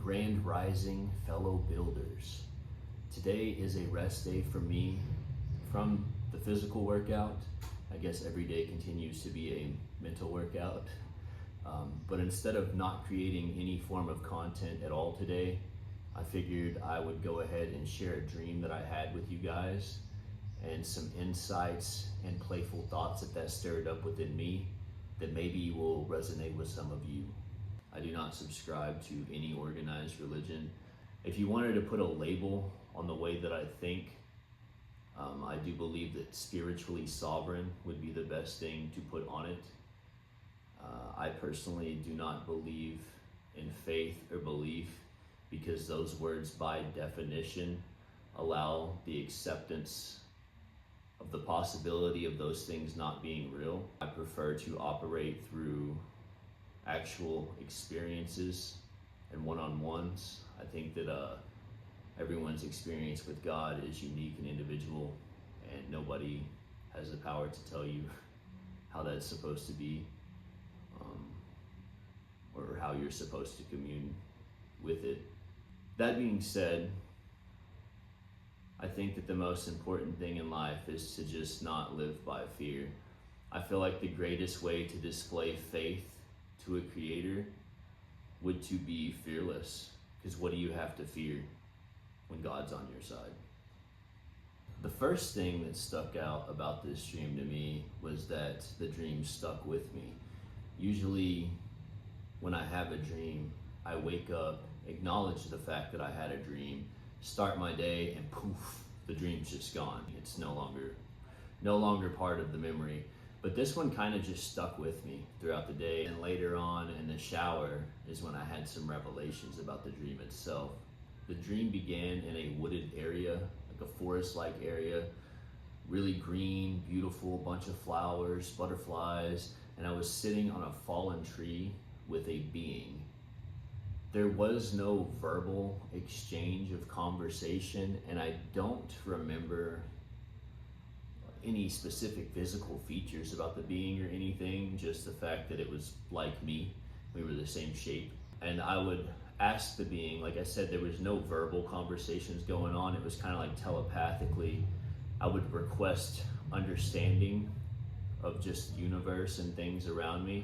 Grand Rising, fellow builders. Today is a rest day for me from the physical workout. I guess every day continues to be a mental workout. But instead of not creating any form of content at all today, I figured I would go ahead and share a dream that I had with you guys and some insights and playful thoughts that stirred up within me that maybe will resonate with some of you. I do not subscribe to any organized religion. If you wanted to put a label on the way that I think, I do believe that spiritually sovereign would be the best thing to put on it. I personally do not believe in faith or belief because those words by definition allow the acceptance of the possibility of those things not being real. I prefer to operate through actual experiences and one-on-ones. I think that everyone's experience with God is unique and individual, and nobody has the power to tell you how that's supposed to be, or how you're supposed to commune with it. That being said, I think that the most important thing in life is to just not live by fear. I feel like the greatest way to display faith to a creator would to be fearless, because what do you have to fear when God's on your side? The first thing that stuck out about this dream to me was that the dream stuck with me. Usually when I have a dream, I wake up, acknowledge the fact that I had a dream, start my day, and poof, the dream's just gone. It's no longer part of the memory. But this one kind of just stuck with me throughout the day. And later on in the shower is when I had some revelations about the dream itself. The dream began in a wooded area, like a forest-like area, really green, beautiful, bunch of flowers, butterflies, and I was sitting on a fallen tree with a being. There was no verbal exchange of conversation, and I don't remember any specific physical features about the being or anything, just the fact that it was like me. We were the same shape. And I would ask the being, like I said, there was no verbal conversations going on. It was kind of like telepathically. I would request understanding of just the universe and things around me.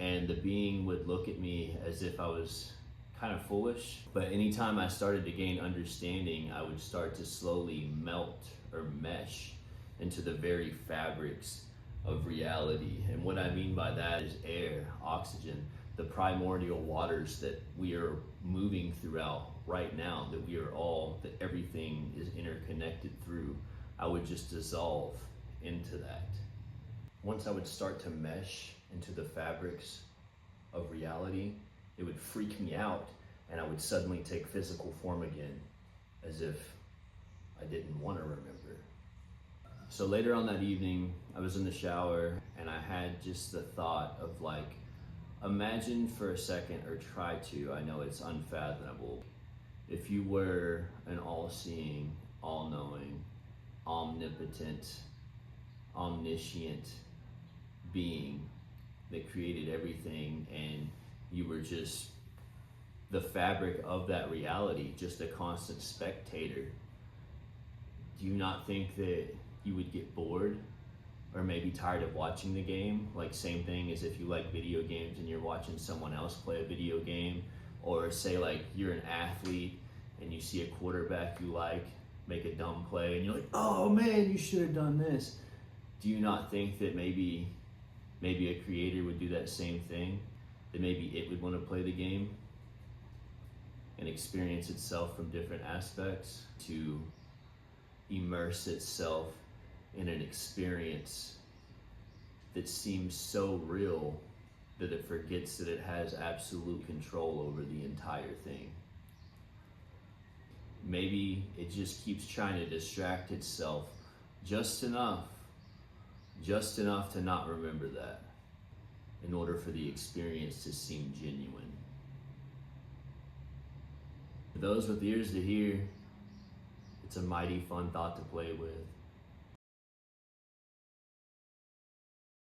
And the being would look at me as if I was kind of foolish. But anytime I started to gain understanding, I would start to slowly melt or mesh into the very fabrics of reality. And what I mean by that is air, oxygen, the primordial waters that we are moving throughout right now, that everything is interconnected through. I would just dissolve into that. Once I would start to mesh into the fabrics of reality, it would freak me out, and I would suddenly take physical form again, as if I didn't want to remember. So later on that evening, I was in the shower, and I had just the thought of, like, imagine for a second, or try to, I know it's unfathomable, if you were an all-seeing, all-knowing, omnipotent, omniscient being that created everything, and you were just the fabric of that reality, just a constant spectator. Do you not think that you would get bored or maybe tired of watching the game? Like, same thing as if you like video games and you're watching someone else play a video game, or say like you're an athlete and you see a quarterback you like make a dumb play and you're like, oh man, you should have done this. Do you not think that maybe a creator would do that same thing? That maybe it would want to play the game and experience itself from different aspects, to immerse itself in an experience that seems so real that it forgets that it has absolute control over the entire thing. Maybe it just keeps trying to distract itself just enough to not remember that, in order for the experience to seem genuine. For those with ears to hear, it's a mighty fun thought to play with.